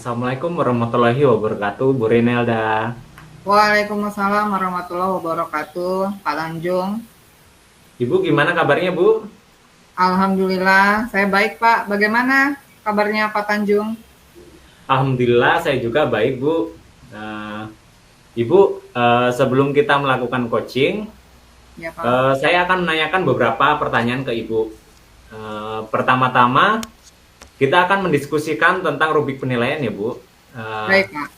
Assalamualaikum warahmatullahi wabarakatuh, Bu Rinelda. Waalaikumsalam warahmatullahi wabarakatuh, Pak Tanjung. Ibu gimana kabarnya, Bu? Alhamdulillah, saya baik, Pak. Bagaimana kabarnya Pak Tanjung? Alhamdulillah saya juga baik, Bu. Eh, Ibu, sebelum kita melakukan coaching, Ya, Pak. saya akan menanyakan beberapa pertanyaan ke Ibu. Pertama-tama, kita akan mendiskusikan tentang rubrik penilaian ya, Bu. Eh, Baik, Pak.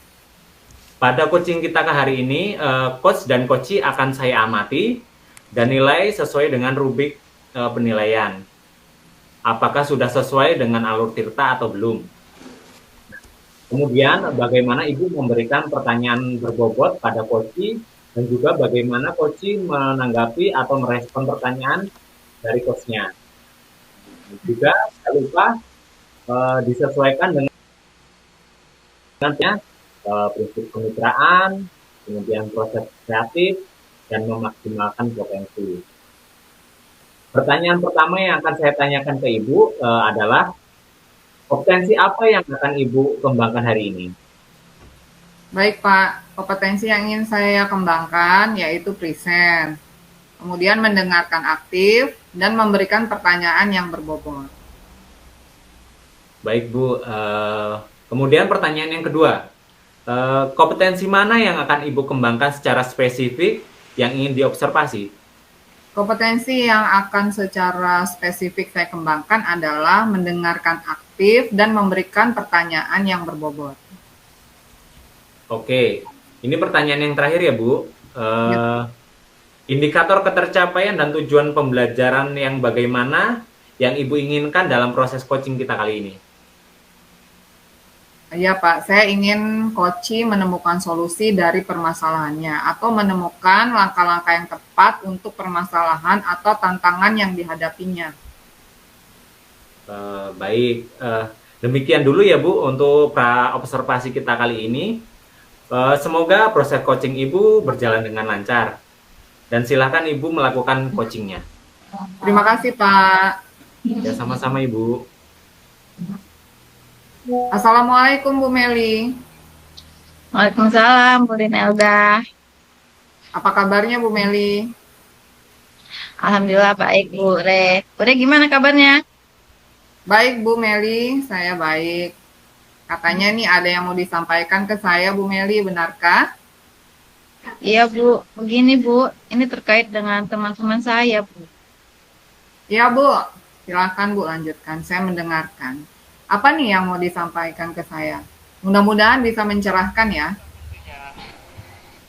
Pada coaching kita ke hari ini, coach dan coachee akan saya amati dan nilai sesuai dengan rubrik penilaian. Apakah sudah sesuai dengan alur tirta atau belum? Kemudian bagaimana Ibu memberikan pertanyaan berbobot pada coachee dan juga bagaimana coachee menanggapi atau merespon pertanyaan dari coachnya. Juga jangan lupa disesuaikan dengan prinsip kemitraan, kemudian proses kreatif, dan memaksimalkan potensi. Pertanyaan pertama yang akan saya tanyakan ke Ibu adalah potensi apa yang akan Ibu kembangkan hari ini? Baik, Pak. Kompetensi yang ingin saya kembangkan yaitu present. Kemudian mendengarkan aktif dan memberikan pertanyaan yang berbobot. Baik, Bu. Kemudian pertanyaan yang kedua, kompetensi mana yang akan Ibu kembangkan secara spesifik yang ingin diobservasi? Kompetensi yang akan secara spesifik saya kembangkan adalah mendengarkan aktif dan memberikan pertanyaan yang berbobot. Oke, ini pertanyaan yang terakhir ya, Bu. Ya, Indikator ketercapaian dan tujuan pembelajaran yang bagaimana yang Ibu inginkan dalam proses coaching kita kali ini? iya, Pak, saya ingin coachee menemukan solusi dari permasalahannya atau menemukan langkah-langkah yang tepat untuk permasalahan atau tantangan yang dihadapinya. Baik, demikian dulu ya Bu untuk pra observasi kita kali ini. Semoga proses coaching Ibu berjalan dengan lancar dan silakan Ibu melakukan coachingnya. Terima kasih, Pak. Ya sama-sama Ibu. Assalamualaikum, Bu Meli. Waalaikumsalam, Bu Rinelda. Apa kabarnya, Bu Meli? Alhamdulillah baik, Bu Re. Bu Re gimana kabarnya? Baik, Bu Meli, saya baik. Katanya nih ada yang mau disampaikan ke saya, Bu Meli, benarkah? Iya, Bu. Begini, Bu. Ini terkait dengan teman-teman saya, Bu. Iya, Bu. Silakan, Bu, lanjutkan. Saya mendengarkan. Apa nih yang mau disampaikan ke saya? Mudah-mudahan bisa mencerahkan ya.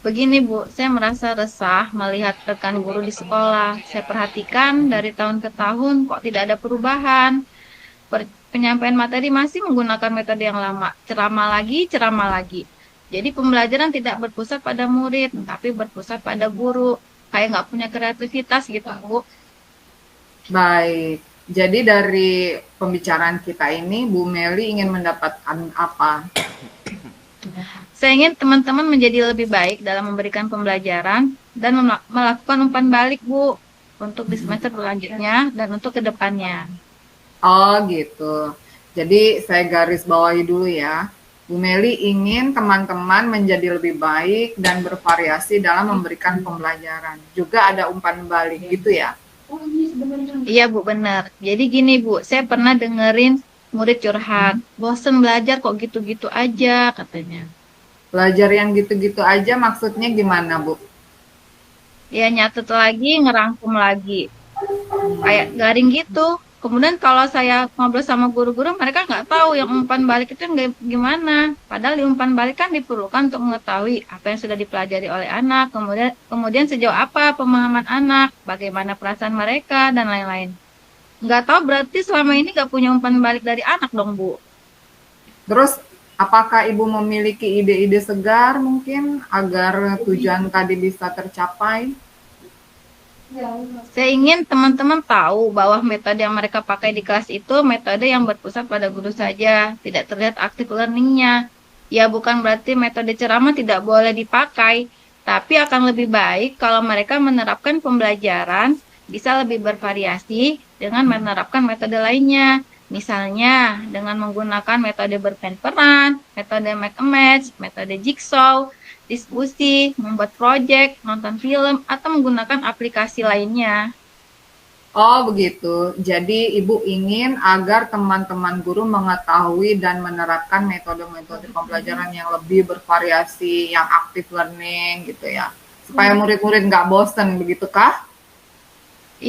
Begini, Bu. Saya merasa resah melihat rekan guru di sekolah. Saya perhatikan dari tahun ke tahun kok tidak ada perubahan. Penyampaian materi masih menggunakan metode yang lama. Ceramah lagi, ceramah lagi. Jadi pembelajaran tidak berpusat pada murid, tapi berpusat pada guru. Kayak nggak punya kreativitas gitu, Bu. Baik. Jadi dari pembicaraan kita ini, Bu Meli ingin mendapatkan apa? Saya ingin teman-teman menjadi lebih baik dalam memberikan pembelajaran dan melakukan umpan balik, Bu, untuk di semester berlanjutnya dan untuk kedepannya. Oh, gitu. Jadi saya garis bawahi dulu ya. Bu Meli ingin teman-teman menjadi lebih baik dan bervariasi dalam memberikan pembelajaran. Juga ada umpan balik gitu ya. Iya, Bu, benar. Jadi gini, Bu, saya pernah dengerin murid curhat, bosen belajar kok gitu-gitu aja, katanya. Belajar yang gitu-gitu aja maksudnya gimana, Bu? Ya, nyatet lagi, ngerangkum lagi. Kayak garing gitu. Kemudian kalau saya ngobrol sama guru-guru, mereka nggak tahu yang umpan balik itu gimana. Padahal di umpan balik kan diperlukan untuk mengetahui apa yang sudah dipelajari oleh anak, kemudian sejauh apa pemahaman anak, bagaimana perasaan mereka, dan lain-lain. Nggak tahu berarti selama ini nggak punya umpan balik dari anak dong, Bu. Terus apakah Ibu memiliki ide-ide segar mungkin agar tujuan tadi bisa tercapai? Saya ingin teman-teman tahu bahwa metode yang mereka pakai di kelas itu metode yang berpusat pada guru saja, tidak terlihat aktif learning-nya. Ya, bukan berarti metode ceramah tidak boleh dipakai, tapi akan lebih baik kalau mereka menerapkan pembelajaran bisa lebih bervariasi dengan menerapkan metode lainnya. Misalnya dengan menggunakan metode bermain peran, metode make a match, metode jigsaw, diskusi, membuat proyek, nonton film, atau menggunakan aplikasi lainnya. Oh, begitu. Jadi, Ibu ingin agar teman-teman guru mengetahui dan menerapkan metode-metode pembelajaran yang lebih bervariasi, yang active learning gitu ya. Supaya murid-murid nggak bosen, begitukah?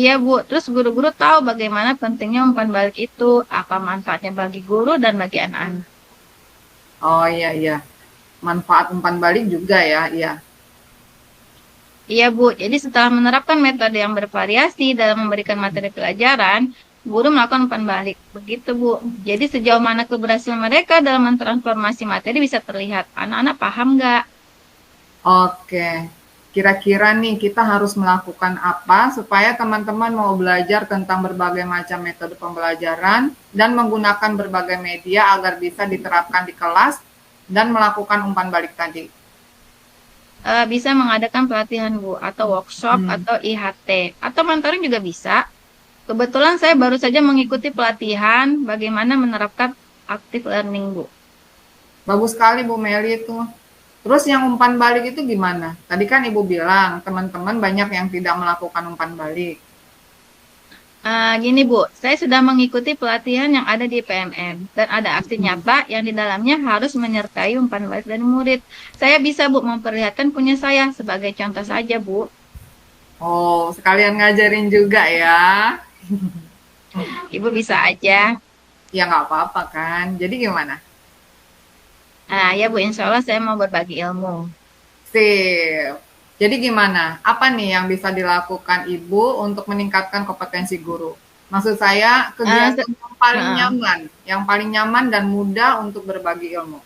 Iya, Bu. Terus guru-guru tahu bagaimana pentingnya umpan balik itu, apa manfaatnya bagi guru dan bagi anak-anak. Oh iya, iya. Manfaat umpan balik juga ya, iya. Iya, Bu. Jadi setelah menerapkan metode yang bervariasi dalam memberikan materi pelajaran, guru melakukan umpan balik. Begitu, Bu. Jadi sejauh mana keberhasilan mereka dalam mentransformasi materi bisa terlihat. Anak-anak paham nggak? Oke. Kira-kira nih kita harus melakukan apa supaya teman-teman mau belajar tentang berbagai macam metode pembelajaran dan menggunakan berbagai media agar bisa diterapkan di kelas dan melakukan umpan balik tadi. Bisa mengadakan pelatihan, Bu, atau workshop, Hmm. atau IHT, atau mentoring juga bisa. Kebetulan saya baru saja mengikuti pelatihan bagaimana menerapkan active learning, Bu. Bagus sekali Bu Meli itu. Terus yang umpan balik itu gimana? Tadi kan Ibu bilang teman-teman banyak yang tidak melakukan umpan balik. Gini, Bu, saya sudah mengikuti pelatihan yang ada di PMM dan ada aksi nyata yang di dalamnya harus menyertai umpan balik dari murid. Saya bisa, Bu, memperlihatkan punya saya sebagai contoh saja, Bu. Oh, sekalian ngajarin juga ya. Ibu bisa aja. Ya nggak apa-apa kan. Jadi gimana? Ya, Bu, insya Allah saya mau berbagi ilmu. Sip. Jadi gimana? Apa nih yang bisa dilakukan Ibu untuk meningkatkan kompetensi guru? Maksud saya Eh, se- kegiatan eh, yang paling nyaman dan mudah untuk berbagi ilmu.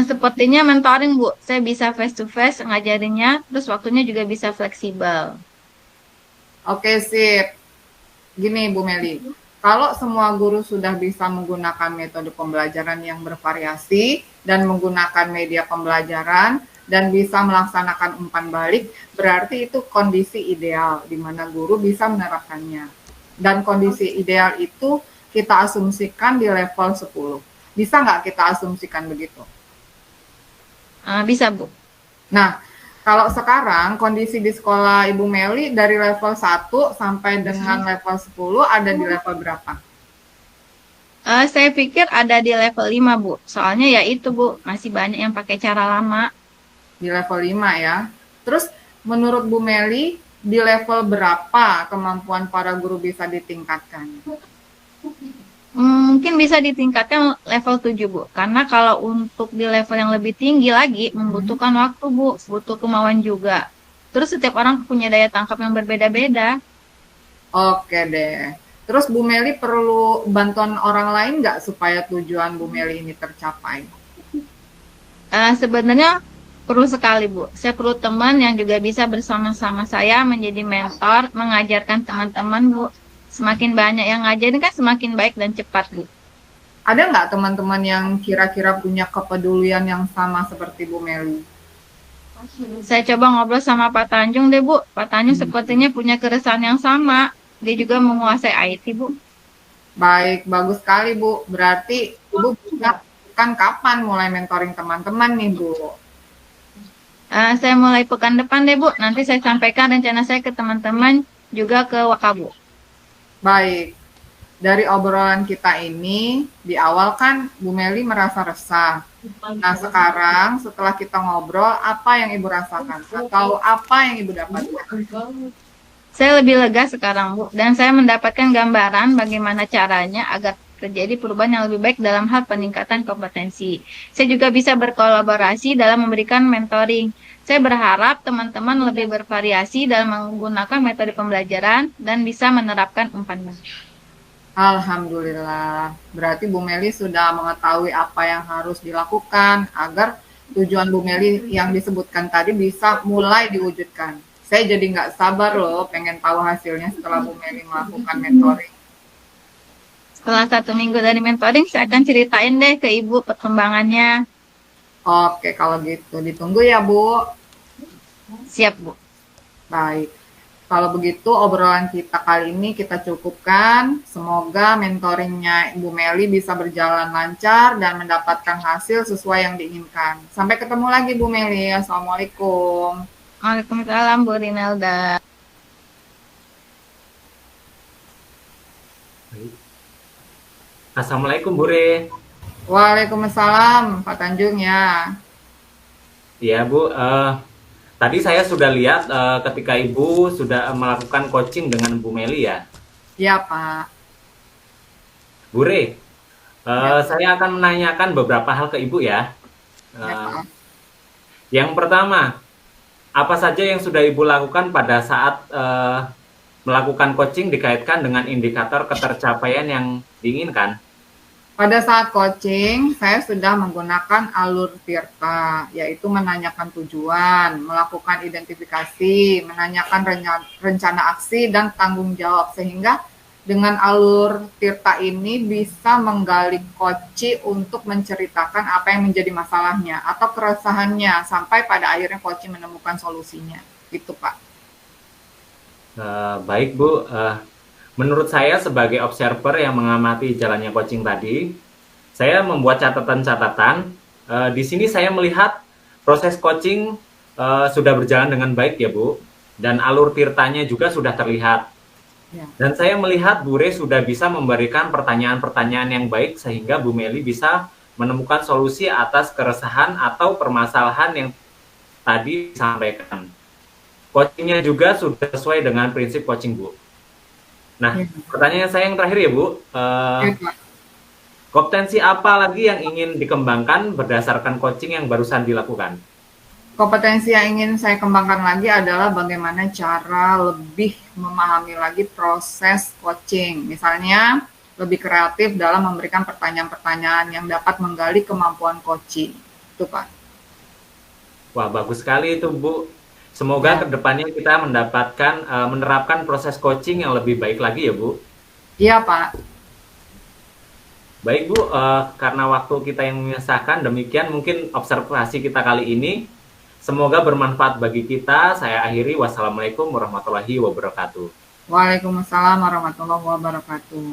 Sepertinya mentoring, Bu. Saya bisa face to face ngajarinnya, terus waktunya juga bisa fleksibel. Oke, sip. Gini Bu Meli, kalau semua guru sudah bisa menggunakan metode pembelajaran yang bervariasi dan menggunakan media pembelajaran dan bisa melaksanakan umpan balik, berarti itu kondisi ideal di mana guru bisa menerapkannya. Dan kondisi ideal itu kita asumsikan di level 10. Bisa nggak kita asumsikan begitu? Bisa, Bu. Nah, kalau sekarang kondisi di sekolah Ibu Meli dari level 1 sampai dengan level 10 ada di level berapa? Saya pikir ada di level 5, Bu. Soalnya ya itu, Bu, masih banyak yang pakai cara lama. Di level 5 ya. Terus menurut Bu Meli di level berapa kemampuan para guru bisa ditingkatkan? Mungkin bisa ditingkatkan level 7, Bu. Karena kalau untuk di level yang lebih tinggi lagi, membutuhkan waktu, Bu. Butuh kemauan juga. Terus setiap orang punya daya tangkap yang berbeda-beda. Oke deh. Terus Bu Meli perlu bantuan orang lain nggak supaya tujuan Bu Meli ini tercapai? Sebenarnya perlu sekali, Bu. Saya perlu teman yang juga bisa bersama-sama saya menjadi mentor, mengajarkan teman-teman, Bu. Semakin banyak yang ngajarin kan semakin baik dan cepat, Bu. Ada nggak teman-teman yang kira-kira punya kepedulian yang sama seperti Bu Meli? Saya coba ngobrol sama Pak Tanjung deh, Bu. Pak Tanjung sepertinya punya keresahan yang sama. Dia juga menguasai IT, Bu. Baik, bagus sekali Bu. Berarti Ibu bisa kan kapan mulai mentoring teman-teman nih Bu? Saya mulai pekan depan deh, Bu. Nanti saya sampaikan rencana saya ke teman-teman, juga ke Wakabu. Baik, dari obrolan kita ini, di awal kan Bu Meli merasa resah. Nah sekarang setelah kita ngobrol, apa yang Ibu rasakan? Atau apa yang Ibu dapatkan? Saya lebih lega sekarang, Bu. Dan saya mendapatkan gambaran bagaimana caranya agar terjadi perubahan yang lebih baik dalam hal peningkatan kompetensi. Saya juga bisa berkolaborasi dalam memberikan mentoring. Saya berharap teman-teman lebih bervariasi dalam menggunakan metode pembelajaran dan bisa menerapkan umpan balik. Alhamdulillah, berarti Bu Meli sudah mengetahui apa yang harus dilakukan agar tujuan Bu Meli yang disebutkan tadi bisa mulai diwujudkan. Saya jadi nggak sabar loh, pengen tahu hasilnya setelah Bu Meli melakukan mentoring. Setelah 1 minggu dari mentoring, saya akan ceritain deh ke Ibu perkembangannya. Oke, kalau gitu ditunggu ya Bu. Siap, Bu. Baik. Kalau begitu obrolan kita kali ini kita cukupkan. Semoga mentoringnya Ibu Meli bisa berjalan lancar dan mendapatkan hasil sesuai yang diinginkan. Sampai ketemu lagi Bu Meli. Assalamualaikum. Waalaikumsalam Bu Rinalda. Baik. Assalamualaikum Bu Re. Waalaikumsalam Pak Tanjung ya. Iya Bu, tadi saya sudah lihat ketika Ibu sudah melakukan coaching dengan Bu Meli ya. Iya Pak. Bu Re, Ya, saya akan menanyakan beberapa hal ke Ibu ya. ya Eh, Pak. yang pertama, apa saja yang sudah Ibu lakukan pada saat melakukan coaching dikaitkan dengan indikator ketercapaian yang diinginkan? Pada saat coaching, saya sudah menggunakan alur Tirta, yaitu menanyakan tujuan, melakukan identifikasi, menanyakan rencana aksi, dan tanggung jawab. Sehingga dengan alur Tirta ini bisa menggali coach untuk menceritakan apa yang menjadi masalahnya atau keresahannya, sampai pada akhirnya coach menemukan solusinya. Gitu, Pak. Baik Bu, menurut saya sebagai observer yang mengamati jalannya coaching tadi, saya membuat catatan-catatan. Di sini saya melihat proses coaching sudah berjalan dengan baik ya Bu, dan alur tirtanya juga sudah terlihat. Ya. Dan saya melihat Bu Re sudah bisa memberikan pertanyaan-pertanyaan yang baik sehingga Bu Meli bisa menemukan solusi atas keresahan atau permasalahan yang tadi disampaikan. Coachingnya juga sudah sesuai dengan prinsip coaching Bu. Nah, Ya. pertanyaan saya yang terakhir ya Bu, Ya, Pak. kompetensi apa lagi yang ingin dikembangkan berdasarkan coaching yang barusan dilakukan? Kompetensi yang ingin saya kembangkan lagi adalah bagaimana cara lebih memahami lagi proses coaching. Misalnya, lebih kreatif dalam memberikan pertanyaan-pertanyaan yang dapat menggali kemampuan coaching. Itu, Pak. Wah, bagus sekali itu Bu. Semoga Ya. kedepannya kita mendapatkan menerapkan proses coaching yang lebih baik lagi ya Bu. Iya, Pak. Baik Bu, karena waktu kita yang menyesahkan, demikian mungkin observasi kita kali ini. Semoga bermanfaat bagi kita. Saya akhiri. Wassalamualaikum warahmatullahi wabarakatuh. Waalaikumsalam warahmatullahi wabarakatuh.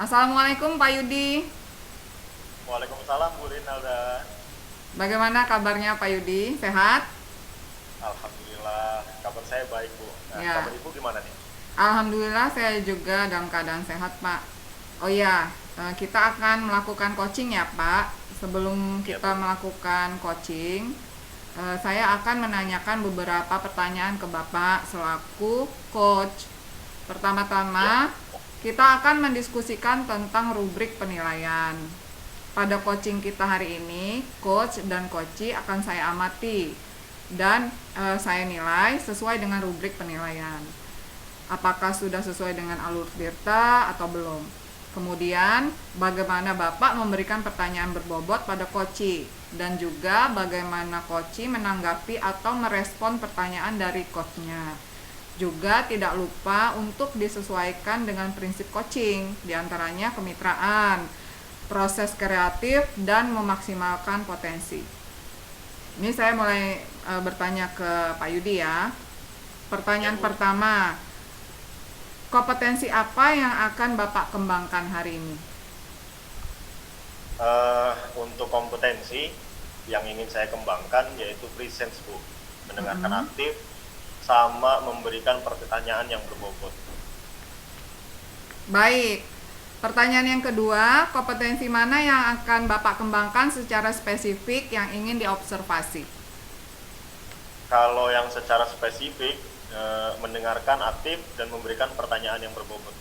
Assalamualaikum Pak Yudi. Waalaikumsalam Bu Rinalda. Bagaimana kabarnya Pak Yudi? Sehat? Alhamdulillah, kabar saya baik Bu. Nah, Ya. kabar Ibu gimana nih? Alhamdulillah saya juga dalam keadaan sehat Pak. Oh iya, kita akan melakukan coaching ya Pak. Sebelum kita melakukan coaching, saya akan menanyakan beberapa pertanyaan ke Bapak selaku coach. Pertama-tama, kita akan mendiskusikan tentang rubrik penilaian. Pada coaching kita hari ini, coach dan coachee akan saya amati dan saya nilai sesuai dengan rubrik penilaian. Apakah sudah sesuai dengan alur Tirta atau belum? Kemudian, bagaimana Bapak memberikan pertanyaan berbobot pada coachee dan juga bagaimana coachee menanggapi atau merespon pertanyaan dari coachnya. Juga tidak lupa untuk disesuaikan dengan prinsip coaching, diantaranya kemitraan, proses kreatif, dan memaksimalkan potensi. Ini saya mulai bertanya ke Pak Yudi ya. Pertanyaan pertama, kompetensi apa yang akan Bapak kembangkan hari ini? Untuk kompetensi yang ingin saya kembangkan yaitu presence Bu, mendengarkan aktif sama memberikan pertanyaan yang berbobot. Baik. Pertanyaan yang kedua, kompetensi mana yang akan Bapak kembangkan secara spesifik yang ingin diobservasi? Kalau yang secara spesifik, mendengarkan aktif dan memberikan pertanyaan yang berbobot.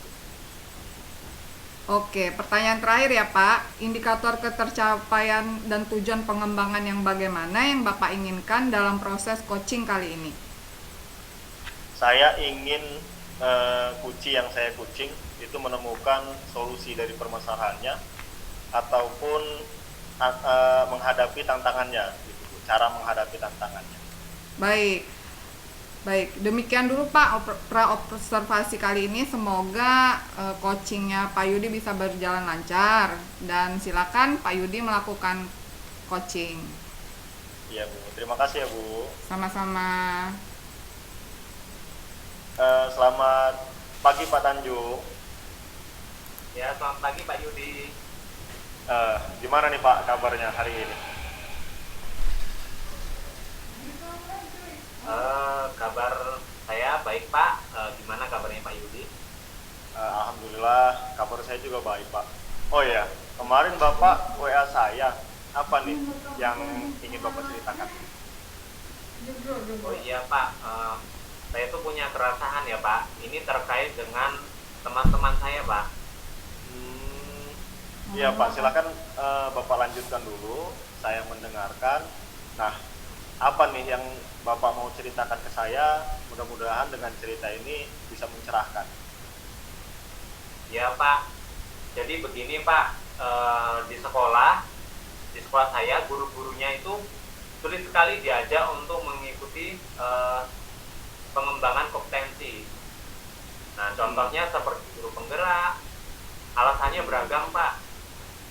Oke, pertanyaan terakhir ya Pak. Indikator ketercapaian dan tujuan pengembangan yang bagaimana yang Bapak inginkan dalam proses coaching kali ini? Saya ingin coaching yang saya coaching itu menemukan solusi dari permasalahannya ataupun menghadapi tantangannya, gitu, cara menghadapi tantangannya. Baik. Baik, demikian dulu Pak pra-observasi kali ini. Semoga coachingnya Pak Yudi bisa berjalan lancar dan silakan Pak Yudi melakukan coaching. Iya Bu, terima kasih ya Bu. Sama-sama. Selamat pagi Pak Tanjung. Ya, selamat pagi Pak Yudi. Gimana nih Pak kabarnya hari ini? Kabar saya baik Pak. Gimana kabarnya Pak Yudi? Alhamdulillah, kabar saya juga baik Pak. Oh iya, kemarin Bapak WA saya. Apa nih yang ingin Bapak ceritakan? Oh iya Pak, saya tuh punya keresahan ya Pak. Ini terkait dengan teman-teman saya Pak. Iya Pak, silakan Bapak lanjutkan dulu. Saya mendengarkan. Nah, apa nih yang Bapak mau ceritakan ke saya? Mudah-mudahan dengan cerita ini bisa mencerahkan. Ya Pak, jadi begini Pak, di sekolah saya guru-gurunya itu sulit sekali diajak untuk mengikuti pengembangan kompetensi. Nah, contohnya seperti guru penggerak, alasannya beragam Pak.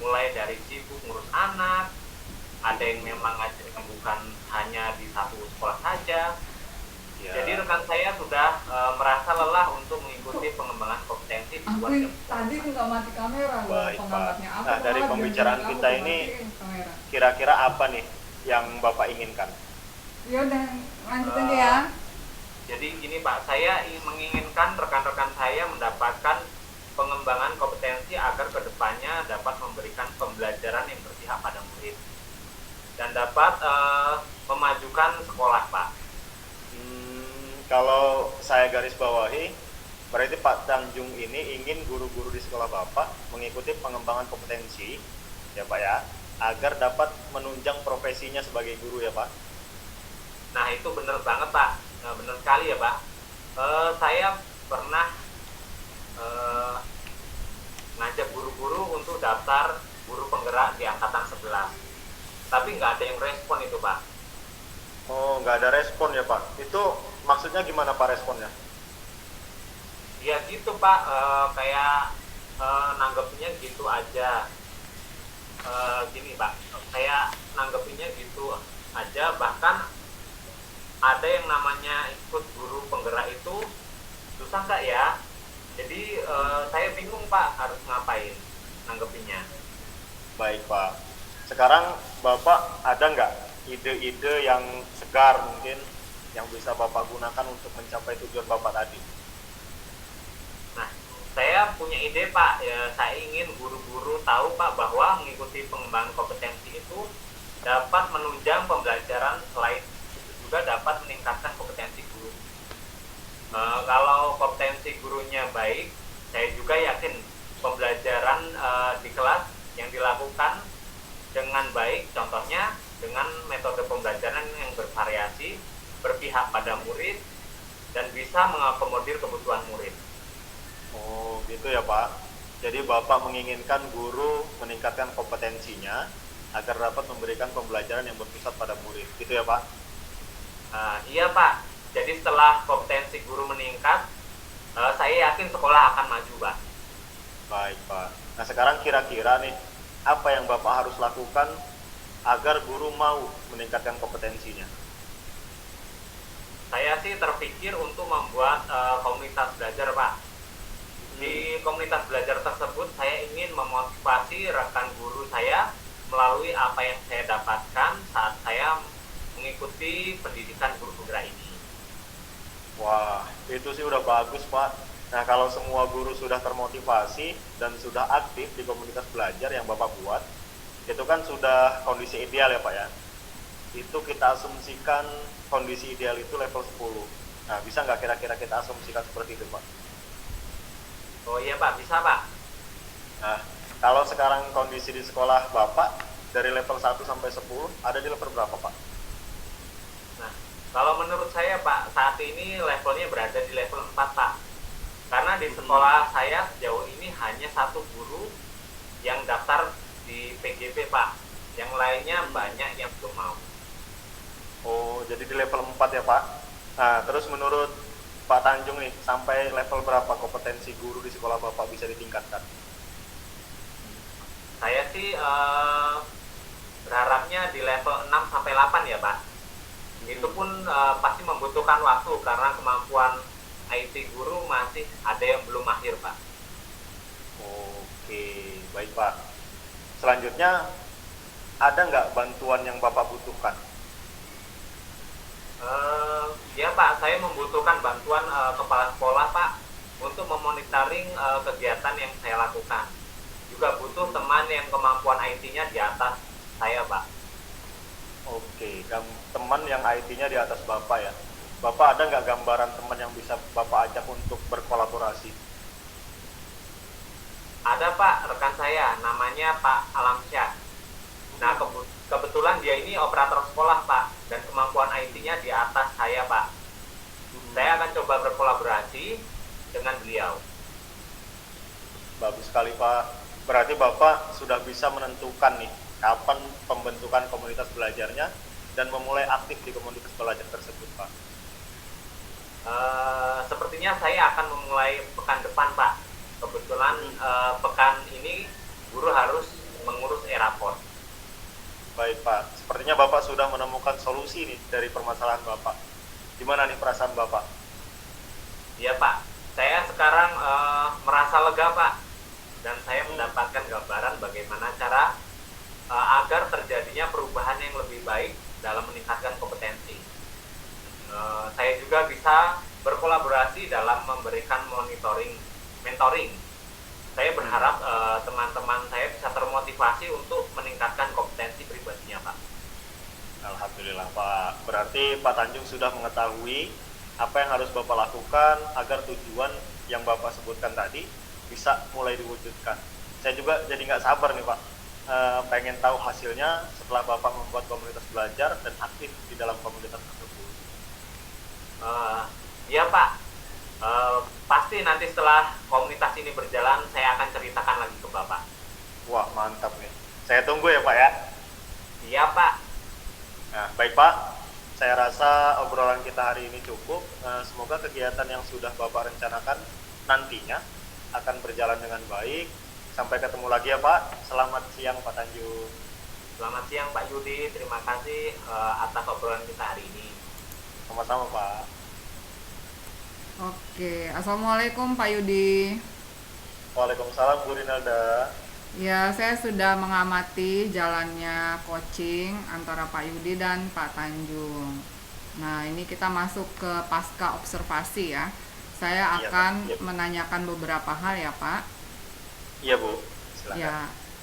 Mulai dari sibuk ngurus anak, ada yang memang ngajarnya bukan hanya di satu sekolah saja. Ya. Jadi rekan saya sudah merasa lelah untuk mengikuti pengembangan kompetensi di luar jam sekolah. Tadi nggak mati kamera loh Baik, Pak. penggambarnya. Aku Nah, dari malah pembicaraan janjiin kita aku ini matiin kamera. kira-kira apa nih yang Bapak inginkan? Ya udah lanjutin deh ya. Jadi gini Pak, saya menginginkan rekan-rekan saya mendapatkan pengembangan kompetensi agar kedepannya dapat memberikan pembelajaran yang berpihak pada murid dan dapat memajukan sekolah Pak. Kalau saya garis bawahi, berarti Pak Tanjung ini ingin guru-guru di sekolah Bapak mengikuti pengembangan kompetensi, ya Pak ya, agar dapat menunjang profesinya sebagai guru ya Pak. Nah itu benar banget Pak, benar sekali ya Pak. Saya pernah ngajak guru-guru untuk daftar guru penggerak di angkatan 11, tapi nggak ada yang respon itu Pak. Oh, nggak ada respon ya Pak. Itu maksudnya gimana Pak responnya? Ya gitu Pak, kayak nanggepinnya gitu aja. Gini Pak, kayak nanggepinnya gitu aja, bahkan ada yang namanya ikut guru penggerak itu susah nggak ya? Jadi saya bingung Pak harus ngapain nanggepinnya. Baik Pak. Sekarang Bapak ada nggak ide-ide yang segar mungkin yang bisa Bapak gunakan untuk mencapai tujuan Bapak tadi? Nah, saya punya ide Pak. Ya, saya ingin guru-guru tahu Pak bahwa mengikuti pengembangan kompetensi itu dapat menunjang pembelajaran, selain itu juga dapat meningkatkan kompetensi guru. Kalau kompetensi gurunya baik, saya juga yakin pembelajaran di kelas yang dilakukan dengan baik, contohnya dengan metode pembelajaran yang bervariasi, berpihak pada murid, dan bisa mengakomodir kebutuhan murid. Oh gitu ya Pak. Jadi Bapak menginginkan guru meningkatkan kompetensinya agar dapat memberikan pembelajaran yang berpusat pada murid. Gitu ya Pak? Iya Pak. Jadi setelah kompetensi guru meningkat, saya yakin sekolah akan maju Pak. Baik Pak. Nah sekarang kira-kira nih, apa yang Bapak harus lakukan agar guru mau meningkatkan kompetensinya? Saya sih terpikir untuk membuat komunitas belajar Pak. Di komunitas belajar tersebut saya ingin memotivasi rekan guru saya melalui apa yang saya dapatkan saat saya mengikuti pendidikan guru penggerak ini. Wah, itu sih udah bagus Pak. Nah kalau semua guru sudah termotivasi dan sudah aktif di komunitas belajar yang Bapak buat, itu kan sudah kondisi ideal ya Pak ya. Itu kita asumsikan kondisi ideal itu level 10. Nah bisa nggak kira-kira kita asumsikan seperti itu Pak? Oh iya Pak, bisa Pak. Nah kalau sekarang kondisi di sekolah Bapak dari level 1 sampai 10 ada di level berapa Pak? Nah, kalau menurut saya Pak, saat ini levelnya berada di level 4 Pak. Karena di sekolah saya sejauh ini hanya satu guru yang daftar di PGP Pak. Yang lainnya banyak yang belum mau. Oh, jadi di level 4 ya Pak. Nah, terus menurut Pak Tanjung nih, sampai level berapa kompetensi guru di sekolah Bapak bisa ditingkatkan? Saya sih berharapnya di level 6 sampai 8 ya Pak. Itu pun pasti membutuhkan waktu karena kemampuan IT guru masih ada yang belum mahir Pak. Oke, baik Pak. Selanjutnya, ada nggak bantuan yang Bapak butuhkan? Ya Pak, saya membutuhkan bantuan kepala sekolah Pak untuk memonitoring kegiatan yang saya lakukan. Juga butuh teman yang kemampuan IT-nya di atas saya Pak. Oke, teman yang IT-nya di atas Bapak ya. Bapak ada nggak gambaran teman yang bisa Bapak ajak untuk berkolaborasi? Ada Pak, rekan saya, namanya Pak Alamsyah. Nah, kebetulan dia ini operator sekolah Pak, dan kemampuan IT-nya di atas saya Pak. Saya akan coba berkolaborasi dengan beliau. Bagus sekali Pak. Berarti Bapak sudah bisa menentukan nih kapan pembentukan komunitas belajarnya dan memulai aktif di komunitas belajar tersebut Pak. Sepertinya saya akan memulai pekan depan Pak. Kebetulan pekan ini guru harus mengurus e-rapor. Baik Pak, sepertinya Bapak sudah menemukan solusi nih dari permasalahan Bapak. Gimana nih perasaan Bapak? Iya Pak, saya sekarang merasa lega Pak. Dan saya mendapatkan gambaran bagaimana cara agar terjadinya perubahan yang lebih baik dalam meningkatkan kompetensi. Saya juga bisa berkolaborasi dalam memberikan mentoring. Saya berharap teman-teman saya bisa termotivasi untuk meningkatkan kompetensi pribadinya Pak. Alhamdulillah Pak. Berarti Pak Tanjung sudah mengetahui apa yang harus Bapak lakukan agar tujuan yang Bapak sebutkan tadi bisa mulai diwujudkan. Saya juga jadi nggak sabar nih Pak, pengen tahu hasilnya setelah Bapak membuat komunitas belajar dan aktif di dalam komunitas tersebut. Iya Pak, pasti nanti setelah komunitas ini berjalan saya akan ceritakan lagi ke Bapak. Wah mantap nih, saya tunggu ya Pak ya. Iya Pak. Nah baik Pak, saya rasa obrolan kita hari ini cukup. Semoga kegiatan yang sudah Bapak rencanakan nantinya akan berjalan dengan baik. Sampai ketemu lagi ya Pak. Selamat siang Pak Tanjung. Selamat siang Pak Yudi. Terima kasih atas obrolan kita hari ini. Sama-sama Pak. Oke, Assalamualaikum Pak Yudi. Waalaikumsalam Bu Rinalda. Ya, saya sudah mengamati jalannya coaching antara Pak Yudi dan Pak Tanjung. Nah, ini kita masuk ke pasca observasi ya. Saya Iya, akan Pak. Iya. menanyakan beberapa hal ya Pak. Iya Bu, silakan. Ya,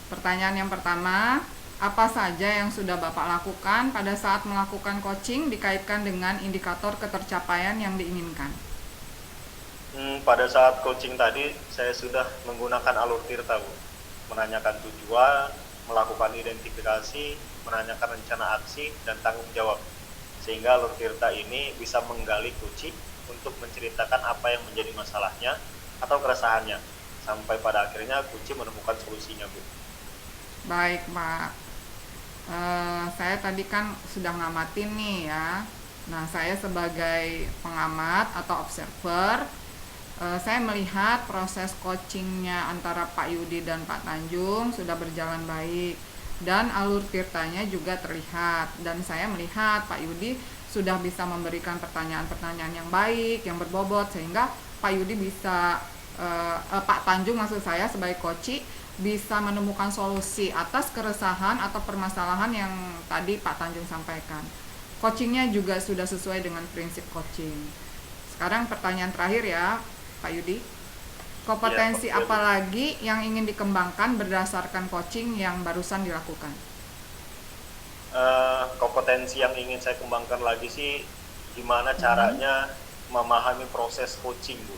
pertanyaan yang pertama, apa saja yang sudah Bapak lakukan pada saat melakukan coaching dikaitkan dengan indikator ketercapaian yang diinginkan? Pada saat coaching tadi, saya sudah menggunakan alur tirta Bu. Menanyakan tujuan, melakukan identifikasi, menanyakan rencana aksi, dan tanggung jawab. Sehingga alur tirta ini bisa menggali kunci untuk menceritakan apa yang menjadi masalahnya atau keresahannya. Sampai pada akhirnya kunci menemukan solusinya Bu. Baik Pak, saya tadi kan sudah ngamatin nih ya. Nah, saya sebagai pengamat atau observer, saya melihat proses coachingnya antara Pak Yudi dan Pak Tanjung sudah berjalan baik dan alur tirtanya juga terlihat, dan saya melihat Pak Yudi sudah bisa memberikan pertanyaan-pertanyaan yang baik, yang berbobot, sehingga Pak Yudi bisa Pak Tanjung maksud saya sebagai coach bisa menemukan solusi atas keresahan atau permasalahan yang tadi Pak Tanjung sampaikan. Coachingnya juga sudah sesuai dengan prinsip coaching. Sekarang pertanyaan terakhir ya Pak Yudi, kompetensi Ya, apa lagi yang ingin dikembangkan berdasarkan coaching yang barusan dilakukan? Kompetensi yang ingin saya kembangkan lagi sih gimana caranya memahami proses coaching Bu.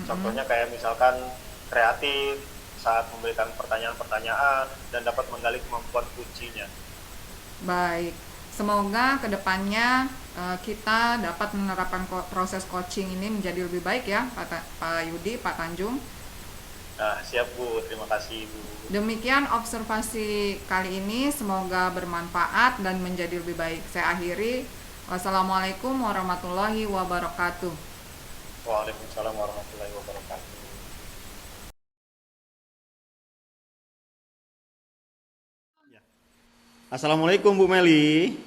Contohnya kayak misalkan kreatif saat memberikan pertanyaan-pertanyaan dan dapat menggali kemampuan kuncinya. Baik, semoga kedepannya kita dapat menerapkan proses coaching ini menjadi lebih baik ya Pak Yudi, Pak Tanjung. Nah, siap Bu, terima kasih Bu. Demikian observasi kali ini, semoga bermanfaat dan menjadi lebih baik. Saya akhiri. Wassalamualaikum warahmatullahi wabarakatuh. Waalaikumsalam warahmatullahi wabarakatuh. Assalamualaikum Bu Meli.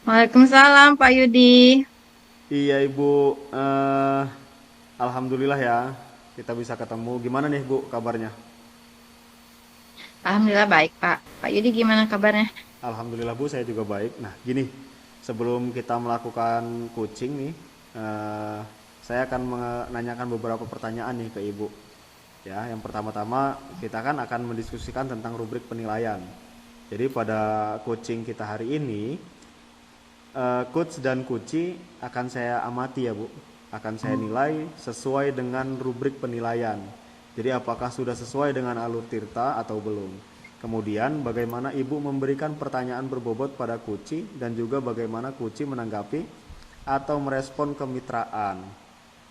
Waalaikumsalam Pak Yudi. Iya Ibu, Alhamdulillah ya kita bisa ketemu. Gimana nih Bu kabarnya? Alhamdulillah baik Pak. Pak Yudi gimana kabarnya? Alhamdulillah Bu, saya juga baik. Nah gini, sebelum kita melakukan coaching nih, eh, saya akan menanyakan beberapa pertanyaan nih ke Ibu. Ya, yang pertama-tama kita kan akan mendiskusikan tentang rubrik penilaian. Jadi pada coaching kita hari ini, coach dan coachee akan saya amati ya Bu, akan saya nilai sesuai dengan rubrik penilaian. Jadi apakah sudah sesuai dengan alur tirta atau belum. Kemudian bagaimana Ibu memberikan pertanyaan berbobot pada coachee dan juga bagaimana coachee menanggapi atau merespon kemitraan,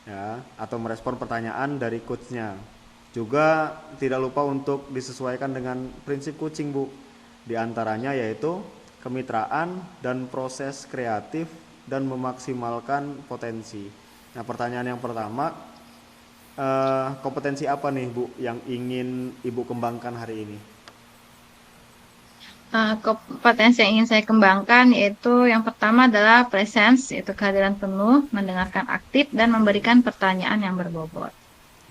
ya, atau merespon pertanyaan dari coachnya. Juga tidak lupa untuk disesuaikan dengan prinsip coaching Bu. Di antaranya yaitu kemitraan dan proses kreatif dan memaksimalkan potensi. Nah, pertanyaan yang pertama, kompetensi apa nih Bu yang ingin Ibu kembangkan hari ini? Kompetensi yang ingin saya kembangkan yaitu yang pertama adalah presence, yaitu kehadiran penuh, mendengarkan aktif, dan memberikan pertanyaan yang berbobot.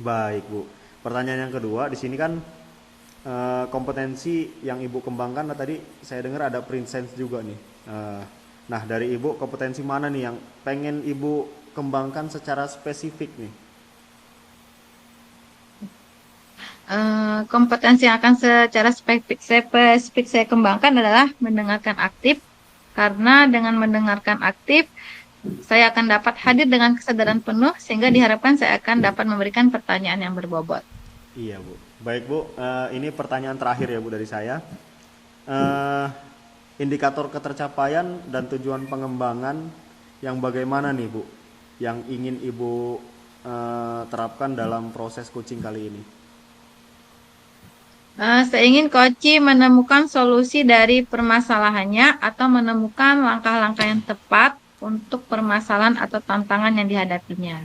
Baik Bu. Pertanyaan yang kedua, di sini kan kompetensi yang Ibu kembangkan, tadi saya dengar ada presence juga nih. Nah dari Ibu kompetensi mana nih yang pengen Ibu kembangkan secara spesifik nih? Kompetensi yang akan secara spesifik saya kembangkan adalah mendengarkan aktif, karena dengan mendengarkan aktif saya akan dapat hadir dengan kesadaran penuh sehingga diharapkan saya akan dapat memberikan pertanyaan yang berbobot. Iya Bu. Baik Bu, ini pertanyaan terakhir ya Bu dari saya. Eh, Indikator ketercapaian dan tujuan pengembangan yang bagaimana nih Bu, yang ingin Ibu terapkan dalam proses coaching kali ini? Saya ingin coach menemukan solusi dari permasalahannya atau menemukan langkah-langkah yang tepat untuk permasalahan atau tantangan yang dihadapinya.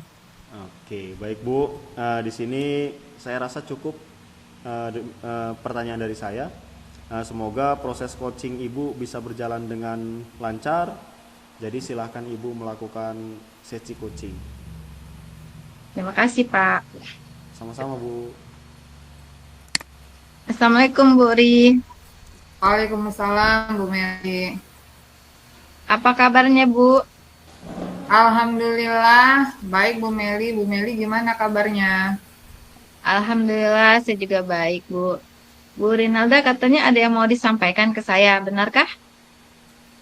Oke, baik Bu. Di sini saya rasa cukup pertanyaan dari saya. Semoga proses coaching Ibu bisa berjalan dengan lancar. Jadi silahkan Ibu melakukan sesi coaching. Terima kasih Pak. Sama-sama Bu. Assalamualaikum Bu Ri. Waalaikumsalam Bu Meli. Apa kabarnya Bu? Alhamdulillah baik Bu Meli. Bu Meli gimana kabarnya? Alhamdulillah saya juga baik Bu. Bu Rinalda katanya ada yang mau disampaikan ke saya, benarkah?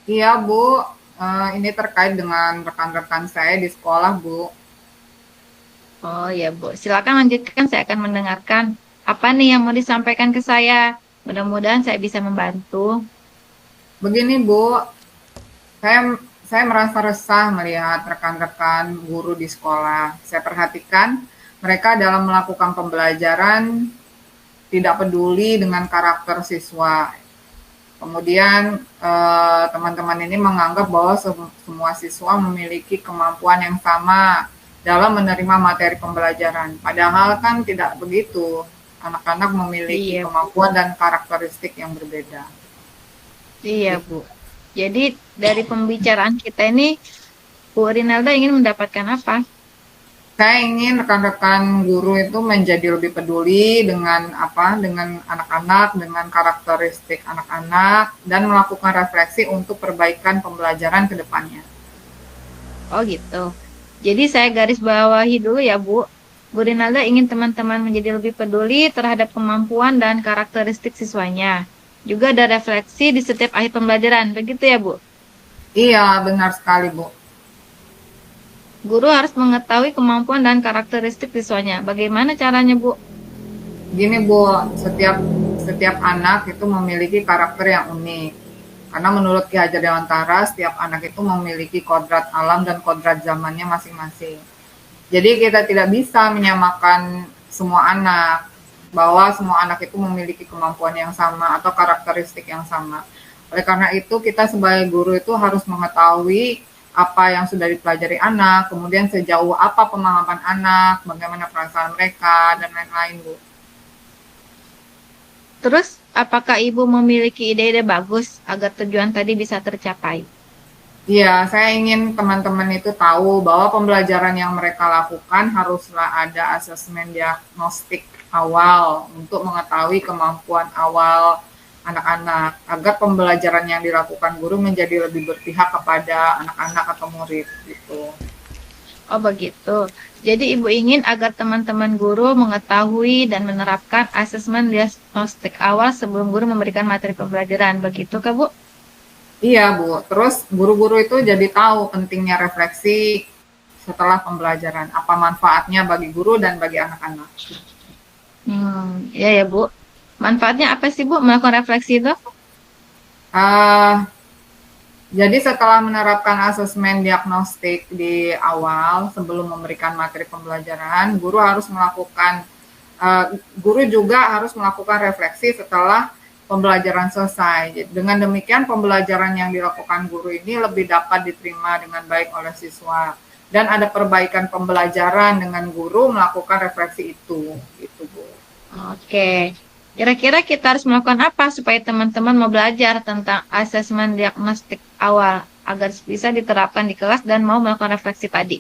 Iya Bu, ini terkait dengan rekan-rekan saya di sekolah Bu. Oh ya Bu, silakan lanjutkan, saya akan mendengarkan. Apa nih yang mau disampaikan ke saya? Mudah-mudahan saya bisa membantu. Begini Bu, saya merasa resah melihat rekan-rekan guru di sekolah. Saya perhatikan mereka dalam melakukan pembelajaran tidak peduli dengan karakter siswa. Kemudian teman-teman ini menganggap bahwa semua siswa memiliki kemampuan yang sama dalam menerima materi pembelajaran. Padahal kan tidak begitu. Anak-anak memiliki kemampuan dan karakteristik yang berbeda. Iya Bu. Jadi dari pembicaraan kita ini, Bu Rinalda ingin mendapatkan apa? Saya ingin rekan-rekan guru itu menjadi lebih peduli dengan anak-anak, dengan karakteristik anak-anak, dan melakukan refleksi untuk perbaikan pembelajaran ke depannya. Oh gitu. Jadi saya garis bawahi dulu ya Bu. Bu Rinalda ingin teman-teman menjadi lebih peduli terhadap kemampuan dan karakteristik siswanya. Juga ada refleksi di setiap akhir pembelajaran, begitu ya Bu? Iya, benar sekali Bu. Guru harus mengetahui kemampuan dan karakteristik siswanya. Bagaimana caranya Bu? Gini Bu, setiap anak itu memiliki karakter yang unik. Karena menurut Ki Hajar Dewantara, setiap anak itu memiliki kodrat alam dan kodrat zamannya masing-masing. Jadi kita tidak bisa menyamakan semua anak, bahwa semua anak itu memiliki kemampuan yang sama atau karakteristik yang sama. Oleh karena itu kita sebagai guru itu harus mengetahui apa yang sudah dipelajari anak, kemudian sejauh apa pemahaman anak, bagaimana perasaan mereka, dan lain-lain Bu. Terus, apakah Ibu memiliki ide-ide bagus agar tujuan tadi bisa tercapai? Iya, saya ingin teman-teman itu tahu bahwa pembelajaran yang mereka lakukan haruslah ada asesmen diagnostik awal untuk mengetahui kemampuan awal anak-anak, agar pembelajaran yang dilakukan guru menjadi lebih berpihak kepada anak-anak atau murid gitu. Oh begitu. Jadi Ibu ingin agar teman-teman guru mengetahui dan menerapkan asesmen diagnostik awal sebelum guru memberikan materi pembelajaran. Begitu Kak Bu? Iya, Bu. Terus guru-guru itu jadi tahu pentingnya refleksi setelah pembelajaran, apa manfaatnya bagi guru dan bagi anak-anak. Iya ya Bu. Manfaatnya apa sih Bu melakukan refleksi itu? Eh, Jadi setelah menerapkan asesmen diagnostik di awal sebelum memberikan materi pembelajaran, guru juga harus melakukan refleksi setelah pembelajaran selesai. Dengan demikian pembelajaran yang dilakukan guru ini lebih dapat diterima dengan baik oleh siswa dan ada perbaikan pembelajaran dengan guru melakukan refleksi itu, gitu Bu. Oke. Kira-kira kita harus melakukan apa supaya teman-teman mau belajar tentang asesmen diagnostik awal agar bisa diterapkan di kelas dan mau melakukan refleksi tadi?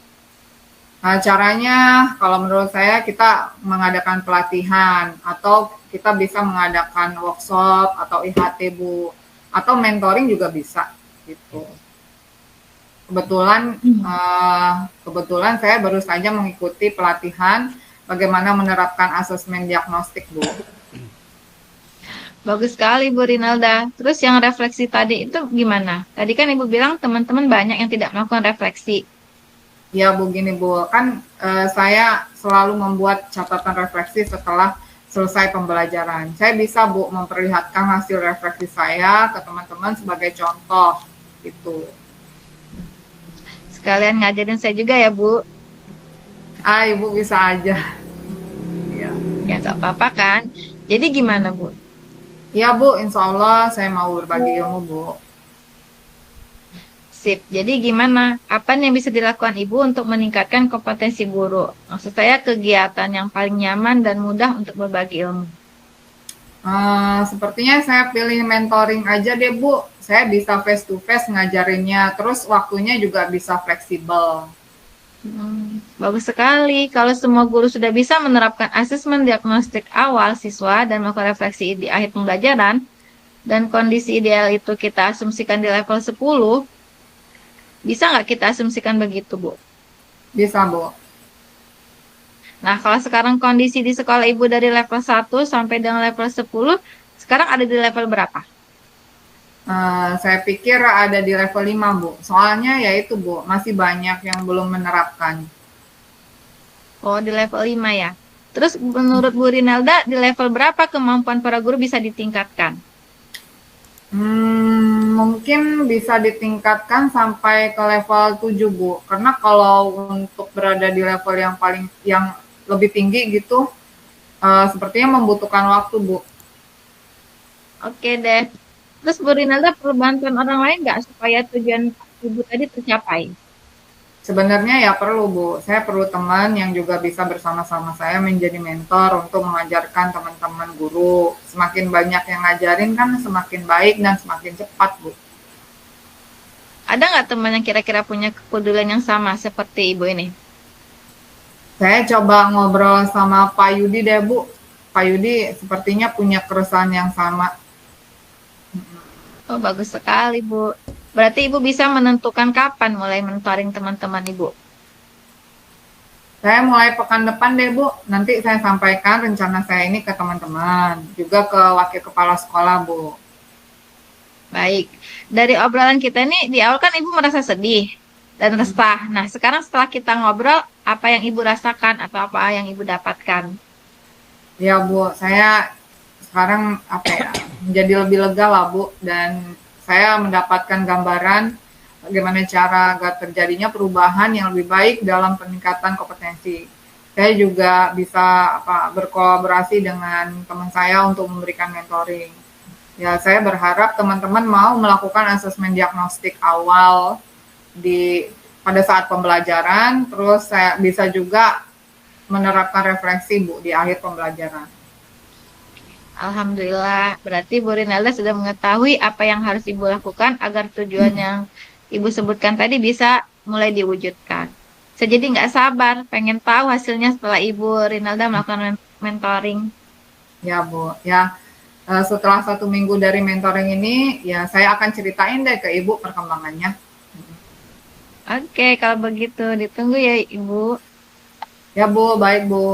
Nah, caranya kalau menurut saya kita mengadakan pelatihan atau kita bisa mengadakan workshop atau IHT Bu atau mentoring juga bisa gitu. Kebetulan saya baru saja mengikuti pelatihan bagaimana menerapkan asesmen diagnostik Bu. Bagus sekali Bu Rinalda. Terus yang refleksi tadi itu gimana? Tadi kan Ibu bilang teman-teman banyak yang tidak melakukan refleksi. Ya Bu, gini Bu, kan saya selalu membuat catatan refleksi setelah selesai pembelajaran. Saya bisa Bu memperlihatkan hasil refleksi saya ke teman-teman sebagai contoh gitu. Sekalian ngajarin saya juga ya Bu. Ibu bisa aja. Ya. Ya nggak apa-apa kan. Jadi gimana Bu? Ya Bu, insya Allah saya mau berbagi ilmu Bu. Sip. Jadi gimana? Apa yang bisa dilakukan Ibu untuk meningkatkan kompetensi guru? Maksud saya kegiatan yang paling nyaman dan mudah untuk berbagi ilmu. Sepertinya saya pilih mentoring aja deh Bu. Saya bisa face to face ngajarinnya, terus waktunya juga bisa fleksibel. Bagus sekali. Kalau semua guru sudah bisa menerapkan asesmen diagnostik awal siswa dan melakukan refleksi di akhir pembelajaran, dan kondisi ideal itu kita asumsikan di level 10, bisa nggak kita asumsikan begitu, Bu? Bisa Bu. Nah, kalau sekarang kondisi di sekolah Ibu dari level 1 sampai dengan level 10, sekarang ada di level berapa? Saya pikir ada di level 5 Bu. Soalnya ya itu Bu, masih banyak yang belum menerapkan. Oh, di level 5 ya. Terus menurut Bu Rinalda, di level berapa kemampuan para guru bisa ditingkatkan? Mungkin bisa ditingkatkan sampai ke level 7 Bu. Karena kalau untuk berada di level yang lebih tinggi gitu, sepertinya membutuhkan waktu Bu. Oke deh. Terus Bu Rinalda perlu bantuan orang lain nggak supaya tujuan Ibu tadi tercapai? Sebenarnya ya perlu Bu, saya perlu teman yang juga bisa bersama-sama saya menjadi mentor untuk mengajarkan teman-teman guru. Semakin banyak yang ngajarin kan semakin baik dan semakin cepat Bu. Ada nggak teman yang kira-kira punya kepedulian yang sama seperti Ibu ini? Saya coba ngobrol sama Pak Yudi deh Bu. Pak Yudi sepertinya punya keresahan yang sama. Oh, bagus sekali, Bu. Berarti Ibu bisa menentukan kapan mulai mentoring teman-teman Ibu. Saya mulai pekan depan deh Bu, nanti saya sampaikan rencana saya ini ke teman-teman, juga ke wakil kepala sekolah Bu. Baik. Dari obrolan kita ini, di awal kan Ibu merasa sedih dan resah. Nah, sekarang setelah kita ngobrol, apa yang Ibu rasakan atau apa yang Ibu dapatkan? Ya Bu, saya sekarang menjadi lebih lega lah Bu, dan saya mendapatkan gambaran bagaimana cara agar terjadinya perubahan yang lebih baik dalam peningkatan kompetensi. Saya juga bisa berkolaborasi dengan teman saya untuk memberikan mentoring. Ya, saya berharap teman-teman mau melakukan asesmen diagnostik awal pada saat pembelajaran, terus saya bisa juga menerapkan refleksi Bu di akhir pembelajaran. Alhamdulillah, berarti Bu Rinalda sudah mengetahui apa yang harus Ibu lakukan agar tujuan yang Ibu sebutkan tadi bisa mulai diwujudkan. Saya jadi nggak sabar, pengen tahu hasilnya setelah Ibu Rinalda melakukan mentoring. Ya Bu, ya setelah 1 minggu dari mentoring ini, ya saya akan ceritain deh ke Ibu perkembangannya. Oke, kalau begitu ditunggu ya Ibu. Ya Bu, baik Bu.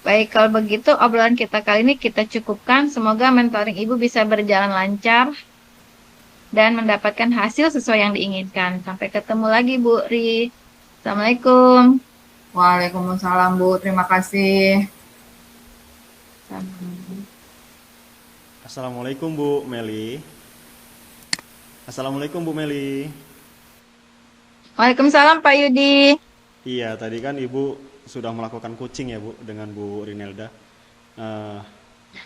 Baik, kalau begitu obrolan kita kali ini kita cukupkan. Semoga mentoring Ibu bisa berjalan lancar dan mendapatkan hasil sesuai yang diinginkan. Sampai ketemu lagi Bu Ri. Assalamualaikum. Waalaikumsalam Bu, terima kasih. Assalamualaikum Bu Meli. Assalamualaikum Bu Meli. Waalaikumsalam Pak Yudi. Iya, tadi kan Ibu sudah melakukan coaching ya Bu dengan Bu Rinelda. Eh,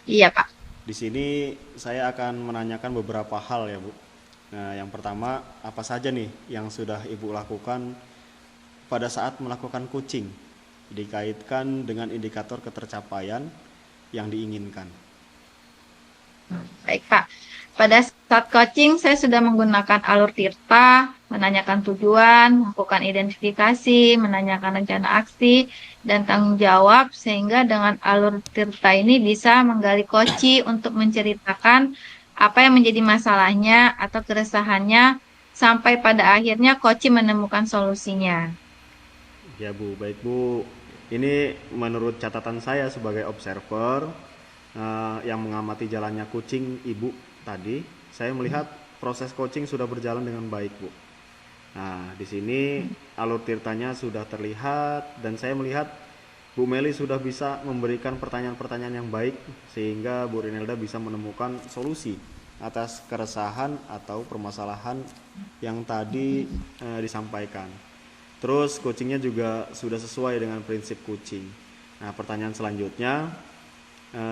Iya Pak. di sini saya akan menanyakan beberapa hal ya Bu. Nah, yang pertama, apa saja nih yang sudah Ibu lakukan pada saat melakukan coaching dikaitkan dengan indikator ketercapaian yang diinginkan? Baik Pak. Pada saat coaching saya sudah menggunakan alur tirta, menanyakan tujuan, melakukan identifikasi, menanyakan rencana aksi, dan tanggung jawab sehingga dengan alur tirta ini bisa menggali koci untuk menceritakan apa yang menjadi masalahnya atau keresahannya sampai pada akhirnya koci menemukan solusinya. Ya Bu, baik Bu. Ini menurut catatan saya sebagai observer yang mengamati jalannya coaching Ibu tadi, saya melihat proses coaching sudah berjalan dengan baik Bu. Nah, di sini alur tirtanya sudah terlihat dan saya melihat Bu Meli sudah bisa memberikan pertanyaan-pertanyaan yang baik sehingga Bu Rinelda bisa menemukan solusi atas keresahan atau permasalahan yang tadi disampaikan. Terus coachingnya juga sudah sesuai dengan prinsip coaching. Nah, pertanyaan selanjutnya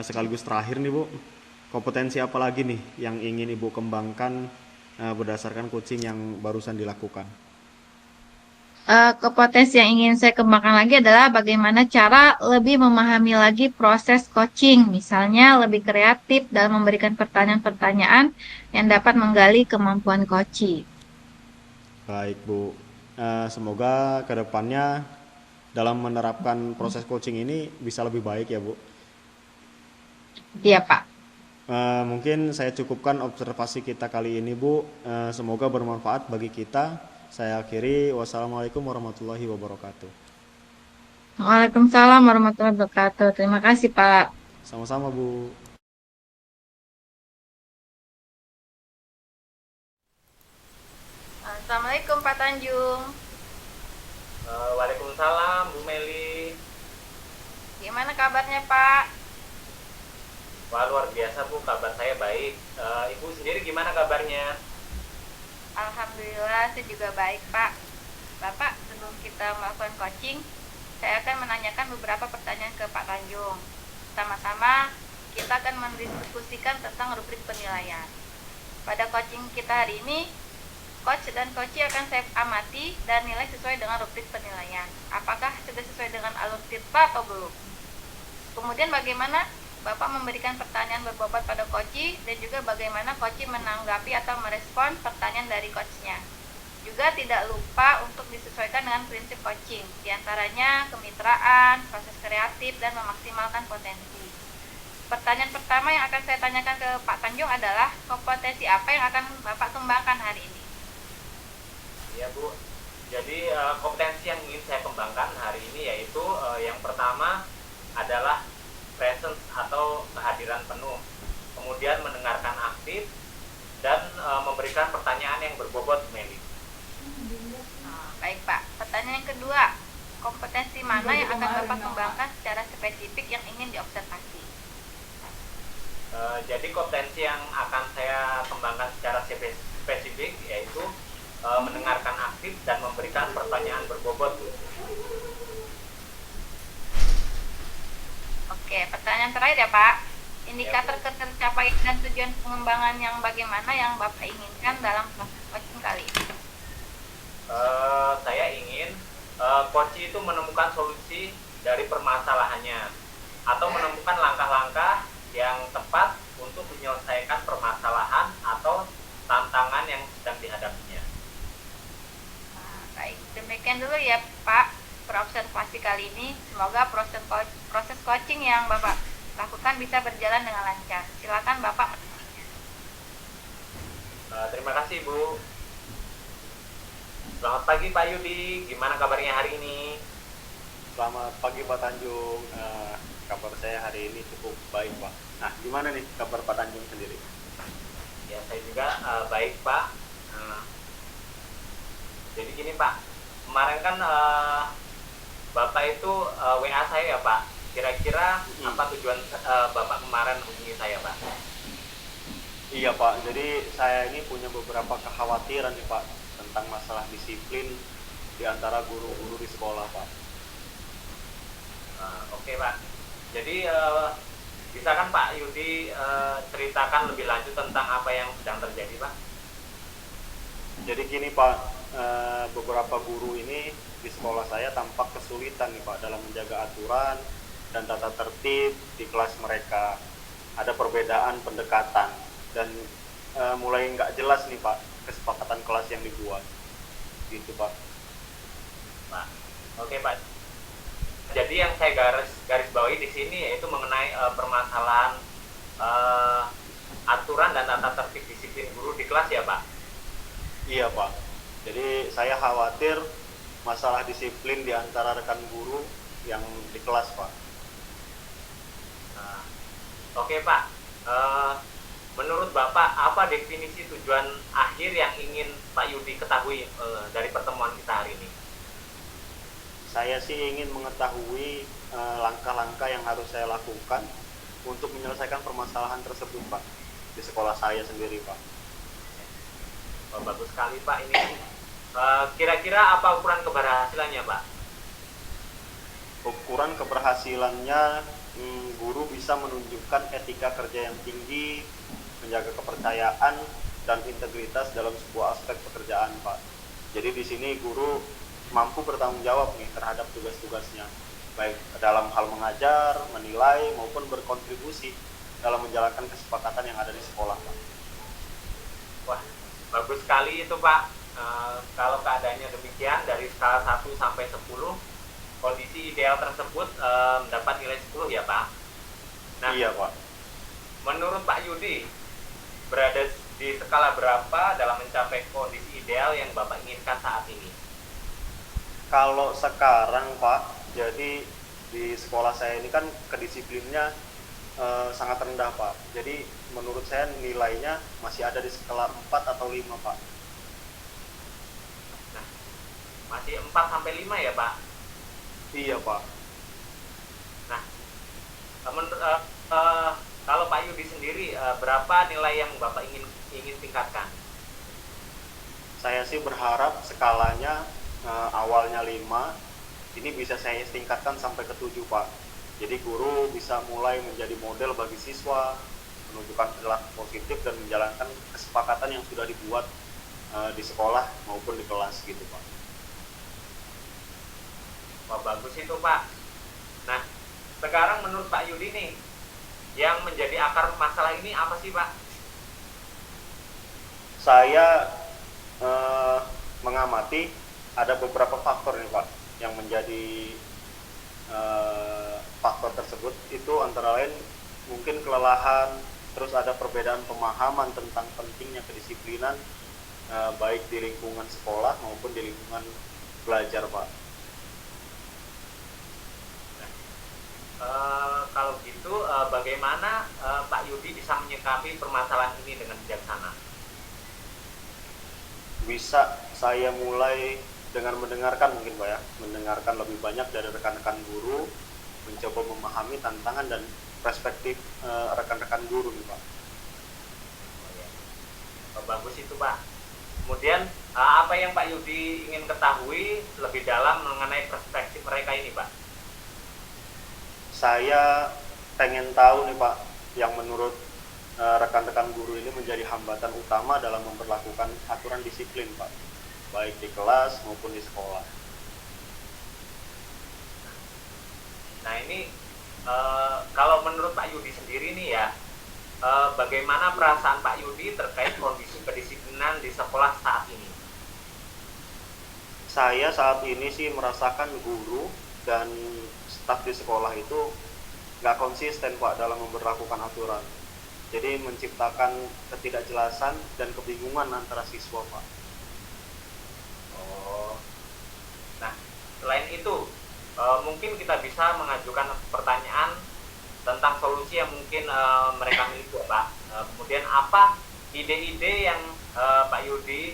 sekaligus terakhir nih Bu, kompetensi apa lagi nih yang ingin Ibu kembangkan berdasarkan coaching yang barusan dilakukan? Kompetensi yang ingin saya kembangkan lagi adalah bagaimana cara lebih memahami lagi proses coaching, misalnya lebih kreatif dalam memberikan pertanyaan-pertanyaan yang dapat menggali kemampuan coaching. Baik Bu, semoga kedepannya dalam menerapkan proses coaching ini bisa lebih baik ya Bu. Iya Pak. Mungkin saya cukupkan observasi kita kali ini Bu. Semoga bermanfaat bagi kita. Saya akhiri. Wassalamualaikum warahmatullahi wabarakatuh. Waalaikumsalam warahmatullahi wabarakatuh. Terima kasih Pak. Sama-sama Bu. Assalamualaikum Pak Tanjung. Waalaikumsalam Bu Meli. Gimana kabarnya Pak? Wah, luar biasa Bu, kabar saya baik. Ibu sendiri gimana kabarnya? Alhamdulillah saya juga baik Pak. Bapak, sebelum kita melakukan coaching, saya akan menanyakan beberapa pertanyaan ke Pak Tanjung. Pertama-tama, kita akan mendiskusikan tentang rubrik penilaian. Pada coaching kita hari ini, coach dan coachee akan saya amati dan nilai sesuai dengan rubrik penilaian. Apakah sudah sesuai dengan alur tirta atau belum? Kemudian bagaimana Bapak memberikan pertanyaan berbobot pada coachee dan juga bagaimana coachee menanggapi atau merespon pertanyaan dari coachnya. Juga tidak lupa untuk disesuaikan dengan prinsip coaching, diantaranya kemitraan, proses kreatif, dan memaksimalkan potensi. Pertanyaan pertama yang akan saya tanyakan ke Pak Tanjung adalah kompetensi apa yang akan Bapak kembangkan hari ini? Ya Bu, jadi kompetensi yang ingin saya kembangkan hari ini yaitu yang pertama adalah presence atau kehadiran penuh, kemudian mendengarkan aktif, dan memberikan pertanyaan yang berbobot Meli. Baik Pak, pertanyaan yang kedua, kompetensi mana yang akan Bapak kembangkan secara spesifik yang ingin diobservasi? Jadi kompetensi yang akan saya kembangkan secara spesifik yaitu mendengarkan aktif dan memberikan pertanyaan berbobot. Oke, pertanyaan terakhir ya Pak. Indikator ketercapaian dan tujuan pengembangan yang bagaimana yang Bapak inginkan dalam proses coaching kali ini? Saya ingin coach itu menemukan solusi dari permasalahannya atau menemukan langkah-langkah yang tepat untuk menyelesaikan permasalahan atau sekian dulu ya Pak perobservasi kali ini. Semoga proses coaching yang Bapak lakukan bisa berjalan dengan lancar. Silakan Bapak. Terima kasih Bu. Selamat pagi Pak Yudi, gimana kabarnya hari ini? Selamat pagi Pak Tanjung. Kabar saya hari ini cukup baik Pak. Nah, gimana nih kabar Pak Tanjung sendiri? Ya saya juga baik Pak. Jadi gini Pak, kemarin kan Bapak itu WA saya ya Pak. Kira-kira apa tujuan Bapak kemarin hubungi saya Pak? Iya Pak, jadi saya ini punya beberapa kekhawatiran nih Pak tentang masalah disiplin di antara guru-guru di sekolah Pak. Oke Pak. Jadi bisa kan Pak Yudi ceritakan lebih lanjut tentang apa yang sedang terjadi Pak? Jadi gini Pak, beberapa guru ini di sekolah saya tampak kesulitan nih Pak dalam menjaga aturan dan tata tertib di kelas mereka. Ada perbedaan pendekatan dan mulai nggak jelas nih Pak kesepakatan kelas yang dibuat. Gitu Pak. Oke Pak. Jadi yang saya garis bawahi di sini yaitu mengenai permasalahan aturan dan tata tertib disiplin guru di kelas ya Pak? Iya Pak. Jadi saya khawatir masalah disiplin di antara rekan guru yang di kelas Pak. Oke Pak. Menurut Bapak apa definisi tujuan akhir yang ingin Pak Yudi ketahui dari pertemuan kita hari ini? Saya sih ingin mengetahui langkah-langkah yang harus saya lakukan untuk menyelesaikan permasalahan tersebut Pak di sekolah saya sendiri Pak. Bagus sekali Pak ini. Kira-kira apa ukuran keberhasilannya Pak? Ukuran keberhasilannya guru bisa menunjukkan etika kerja yang tinggi, menjaga kepercayaan dan integritas dalam sebuah aspek pekerjaan Pak. Jadi di sini guru mampu bertanggung jawab nih terhadap tugas-tugasnya, baik dalam hal mengajar, menilai maupun berkontribusi dalam menjalankan kesepakatan yang ada di sekolah Pak. Wah, bagus sekali itu Pak. Kalau keadaannya demikian dari skala 1 sampai 10, kondisi ideal tersebut mendapat nilai 10 ya Pak. Nah, Iya Pak. menurut Pak Yudi berada di skala berapa dalam mencapai kondisi ideal yang Bapak inginkan saat ini? Kalau sekarang Pak, jadi di sekolah saya ini kan kedisiplinnya sangat rendah Pak. Jadi menurut saya nilainya masih ada di skala 4 atau 5 Pak. Nah, masih 4 sampai 5 ya Pak? Iya Pak. Nah, kalau Pak Yudi sendiri berapa nilai yang Bapak ingin tingkatkan? Saya sih berharap skalanya awalnya 5, ini bisa saya tingkatkan sampai ke 7 Pak. Jadi guru bisa mulai menjadi model bagi siswa, menunjukkan perilaku positif dan menjalankan kesepakatan yang sudah dibuat di sekolah maupun di kelas gitu Pak. Wah, bagus itu Pak. Nah, sekarang menurut Pak Yudi nih, yang menjadi akar masalah ini apa sih Pak? Saya mengamati ada beberapa faktor nih Pak yang menjadi faktor tersebut. Itu antara lain mungkin kelelahan, terus ada perbedaan pemahaman tentang pentingnya kedisiplinan baik di lingkungan sekolah maupun di lingkungan belajar Pak. Kalau gitu bagaimana Pak Yudi bisa menyikapi permasalahan ini dengan bijaksana? Bisa saya mulai dengan mendengarkan mungkin Pak ya, mendengarkan lebih banyak dari rekan-rekan guru, mencoba memahami tantangan dan perspektif rekan-rekan guru nih Pak. Bagus itu Pak. Kemudian apa yang Pak Yudi ingin ketahui lebih dalam mengenai perspektif mereka ini Pak? Saya pengen tahu nih Pak, yang menurut rekan-rekan guru ini menjadi hambatan utama dalam memperlakukan aturan disiplin Pak, baik di kelas maupun di sekolah. Nah ini kalau menurut Pak Yudi sendiri nih ya, bagaimana perasaan Pak Yudi terkait kondisi kedisiplinan di sekolah saat ini? Saya saat ini sih merasakan guru dan staf di sekolah itu nggak konsisten Pak dalam memberlakukan aturan. Jadi menciptakan ketidakjelasan dan kebingungan antara siswa Pak. Oh, nah selain itu mungkin kita bisa mengajukan pertanyaan tentang solusi yang mungkin mereka miliki ya, Pak. Kemudian apa ide-ide yang Pak Yudi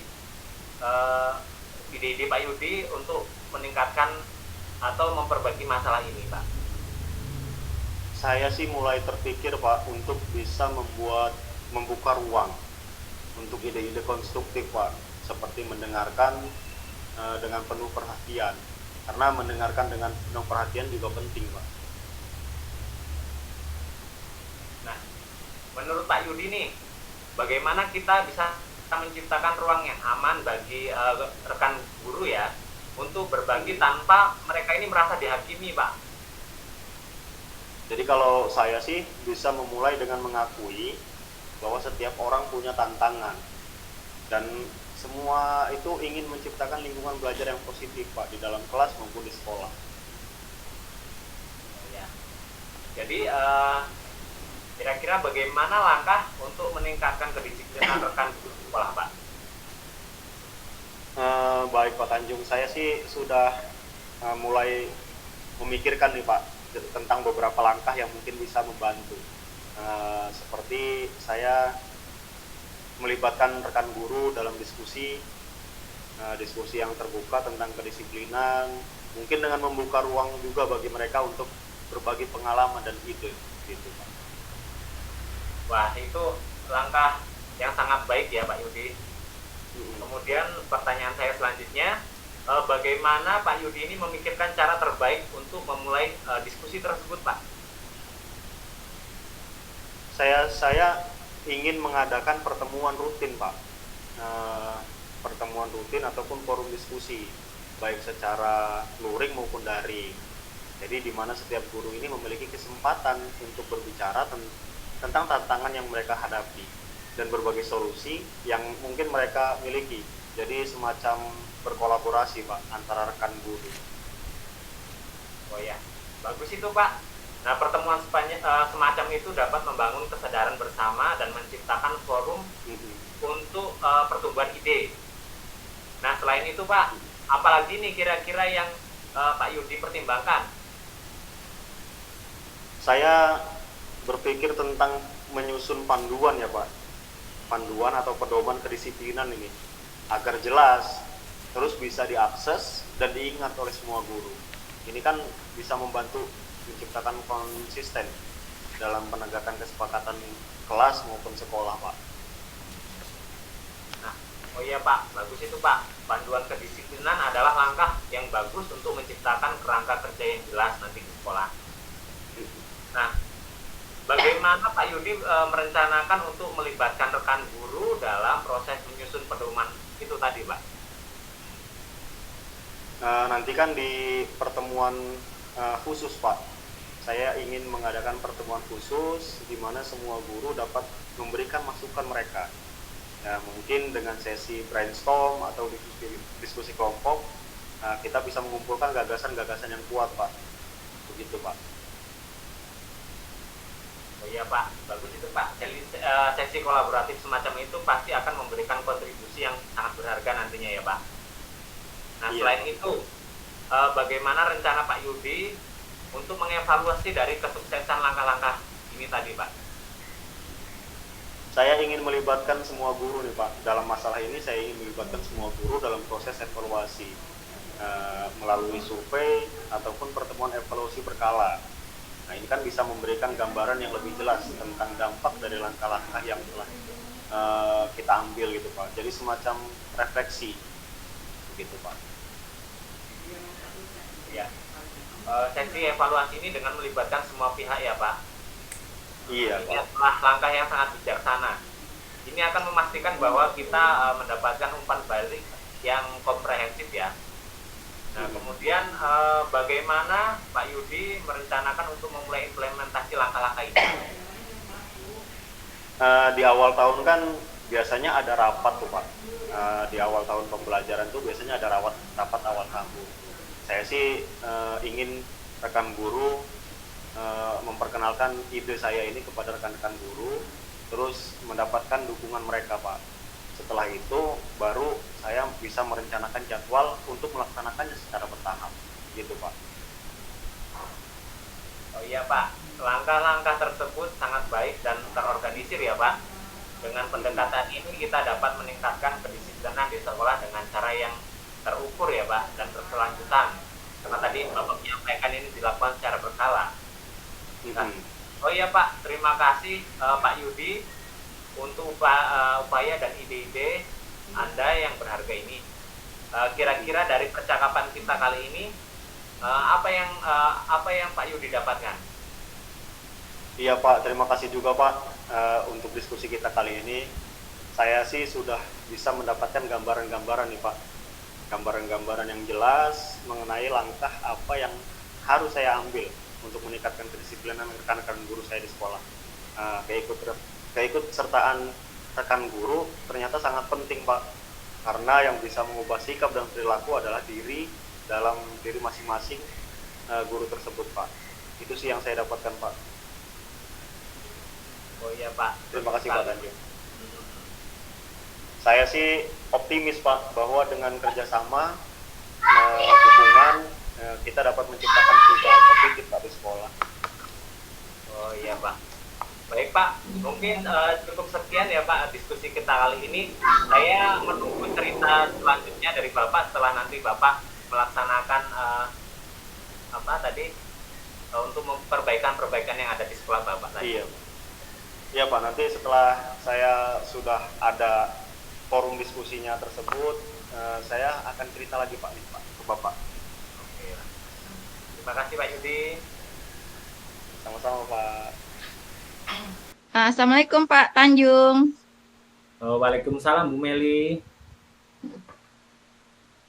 eh, ide-ide Pak Yudi untuk meningkatkan atau memperbaiki masalah ini, Pak? Saya sih mulai terpikir Pak untuk bisa membuka ruang untuk ide-ide konstruktif Pak, seperti mendengarkan dengan penuh perhatian. Karena mendengarkan dengan penuh perhatian juga penting Pak. Nah, menurut Pak Yudi nih, bagaimana kita bisa menciptakan ruang yang aman bagi rekan guru ya untuk berbagi tanpa mereka ini merasa dihakimi, Pak? Jadi kalau saya sih bisa memulai dengan mengakui bahwa setiap orang punya tantangan dan semua itu ingin menciptakan lingkungan belajar yang positif Pak di dalam kelas maupun di sekolah. Ya. Jadi kira-kira bagaimana langkah untuk meningkatkan kedisiplinan rekan guru di sekolah, Pak? Baik Pak Tanjung, saya sih sudah mulai memikirkan nih Pak tentang beberapa langkah yang mungkin bisa membantu. Seperti saya melibatkan rekan guru dalam diskusi yang terbuka tentang kedisiplinan, mungkin dengan membuka ruang juga bagi mereka untuk berbagi pengalaman dan ide, gitu Pak. Wah, itu langkah yang sangat baik ya Pak Yudi. Kemudian pertanyaan saya selanjutnya, bagaimana Pak Yudi ini memikirkan cara terbaik untuk memulai diskusi tersebut, Pak? Saya ingin mengadakan pertemuan rutin Pak, pertemuan rutin ataupun forum diskusi, baik secara luring maupun daring. Jadi di mana setiap guru ini memiliki kesempatan untuk berbicara tentang tantangan yang mereka hadapi dan berbagai solusi yang mungkin mereka miliki. Jadi semacam berkolaborasi Pak antara rekan guru. Oh ya, bagus itu Pak. Nah, pertemuan semacam itu dapat membangun kesadaran bersama dan menciptakan forum untuk pertumbuhan ide. Nah, selain itu Pak, apalagi nih kira-kira yang Pak Yudi pertimbangkan? Saya berpikir tentang menyusun panduan ya Pak, panduan atau pedoman kedisiplinan ini agar jelas, terus bisa diakses dan diingat oleh semua guru. Ini kan bisa membantu menciptakan konsisten dalam penegakan kesepakatan kelas maupun sekolah Pak. Nah, oh iya Pak, bagus itu Pak. Panduan kedisiplinan adalah langkah yang bagus untuk menciptakan kerangka kerja yang jelas nanti di sekolah. Nah, bagaimana Pak Yudi merencanakan untuk melibatkan rekan guru dalam proses menyusun pedoman itu tadi, Pak? Nanti kan di pertemuan khusus Pak, saya ingin mengadakan pertemuan khusus di mana semua guru dapat memberikan masukan mereka. Ya, mungkin dengan sesi brainstorm atau diskusi kelompok, kita bisa mengumpulkan gagasan-gagasan yang kuat Pak. Begitu Pak. Oh iya Pak, bagus itu Pak. Sesi kolaboratif semacam itu pasti akan memberikan kontribusi yang sangat berharga nantinya ya Pak. Nah, iya. Selain itu, bagaimana rencana Pak Yudi untuk mengevaluasi dari kesuksesan langkah-langkah ini tadi Pak? Saya ingin melibatkan semua guru nih Pak. Dalam masalah ini saya ingin melibatkan semua guru dalam proses evaluasi melalui survei ataupun pertemuan evaluasi berkala. Nah, ini kan bisa memberikan gambaran yang lebih jelas tentang dampak dari langkah-langkah yang telah kita ambil gitu Pak. Jadi semacam refleksi begitu Pak. Ya. Sesi evaluasi ini dengan melibatkan semua pihak ya Pak. Iya Ini Pak. adalah langkah yang sangat bijaksana. Ini akan memastikan bahwa kita mendapatkan umpan balik yang komprehensif ya. Nah, kemudian bagaimana Pak Yudi merencanakan untuk memulai implementasi langkah-langkah ini? Di awal tahun kan biasanya ada rapat tuh Pak. Di awal tahun pembelajaran tuh biasanya ada rapat awal tahun. Saya sih ingin rekan guru memperkenalkan ide saya ini kepada rekan-rekan guru, terus mendapatkan dukungan mereka Pak. Setelah itu baru saya bisa merencanakan jadwal untuk melaksanakannya secara bertahap, gitu Pak. Oh iya Pak, langkah-langkah tersebut sangat baik dan terorganisir ya Pak. Dengan pendekatan ini kita dapat meningkatkan kedisiplinan di sekolah dengan cara yang terukur ya Pak dan berkelanjutan. Karena tadi Bapak menyampaikan ini dilakukan secara berkala. Nah, oh iya Pak, terima kasih Pak Yudi untuk upaya dan ide-ide Anda yang berharga ini. Kira-kira dari percakapan kita kali ini apa yang Pak Yudi dapatkan? Iya Pak, terima kasih juga Pak untuk diskusi kita kali ini. Saya sih sudah bisa mendapatkan gambaran-gambaran nih Pak, gambaran-gambaran yang jelas mengenai langkah apa yang harus saya ambil untuk meningkatkan kedisiplinan rekan-rekan guru saya di sekolah. Keikutsertaan rekan guru ternyata sangat penting Pak, karena yang bisa mengubah sikap dan perilaku adalah dalam diri masing-masing guru tersebut Pak. Itu sih yang saya dapatkan Pak. Oh iya Pak. Terima kasih Pak Tanjung. Saya sih optimis Pak bahwa dengan kerjasama dukungan kita dapat menciptakan perubahan positif Pak di sekolah. Oh iya Pak. Baik Pak, mungkin cukup sekian ya Pak diskusi kita kali ini. Saya menunggu cerita selanjutnya dari Bapak setelah nanti Bapak melaksanakan untuk perbaikan-perbaikan yang ada di sekolah Bapak tadi. Iya. Iya Pak, nanti setelah saya sudah ada forum diskusinya tersebut, saya akan cerita lagi Pak ke Bapak. Oke. Terima kasih Pak Yudi. Sama-sama Pak. Assalamualaikum Pak Tanjung. Waalaikumsalam Bu Meli.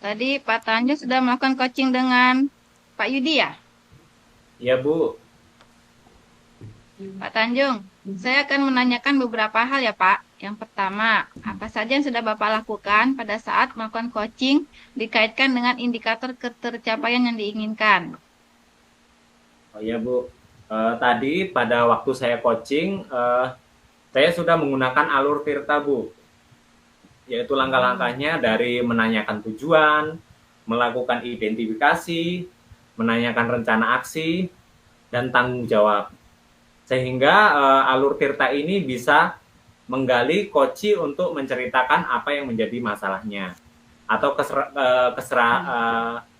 Tadi Pak Tanjung sudah melakukan coaching dengan Pak Yudi ya? Iya Bu. Pak Tanjung, saya akan menanyakan beberapa hal ya Pak. Yang pertama, apa saja yang sudah Bapak lakukan pada saat melakukan coaching dikaitkan dengan indikator ketercapaian yang diinginkan? Oh iya Bu. Tadi pada waktu saya coaching, saya sudah menggunakan alur Tirta Bu. Yaitu langkah-langkahnya dari menanyakan tujuan, melakukan identifikasi, menanyakan rencana aksi, dan tanggung jawab. Sehingga alur Tirta ini bisa menggali koci untuk menceritakan apa yang menjadi masalahnya. Atau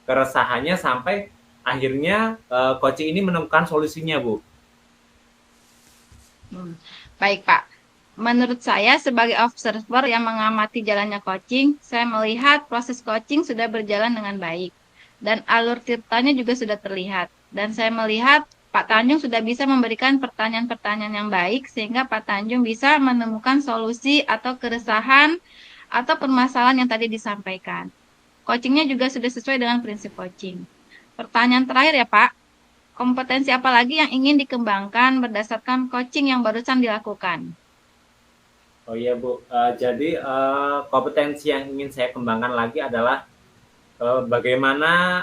keresahannya sampai akhirnya koci ini menemukan solusinya Bu. Baik Pak. Menurut saya sebagai observer yang mengamati jalannya coaching, saya melihat proses coaching sudah berjalan dengan baik. Dan alur tirtanya juga sudah terlihat. Dan saya melihat Pak Tanjung sudah bisa memberikan pertanyaan-pertanyaan yang baik sehingga Pak Tanjung bisa menemukan solusi atau keresahan atau permasalahan yang tadi disampaikan. Coachingnya juga sudah sesuai dengan prinsip coaching. Pertanyaan terakhir ya Pak, kompetensi apa lagi yang ingin dikembangkan berdasarkan coaching yang barusan dilakukan? Oh iya Bu, jadi kompetensi yang ingin saya kembangkan lagi adalah bagaimana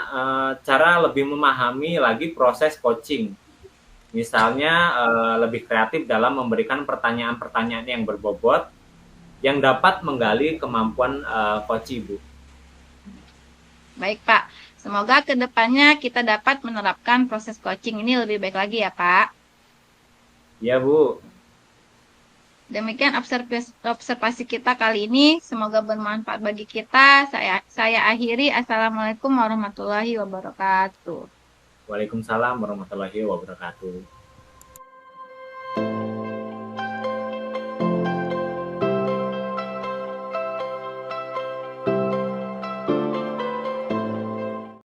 cara lebih memahami lagi proses coaching. Misalnya lebih kreatif dalam memberikan pertanyaan-pertanyaan yang berbobot yang dapat menggali kemampuan coach Bu. Baik Pak, semoga kedepannya kita dapat menerapkan proses coaching ini lebih baik lagi ya Pak. Ya Bu. Demikian observasi kita kali ini. Semoga bermanfaat bagi kita. Saya akhiri. Assalamualaikum warahmatullahi wabarakatuh. Waalaikumsalam warahmatullahi wabarakatuh.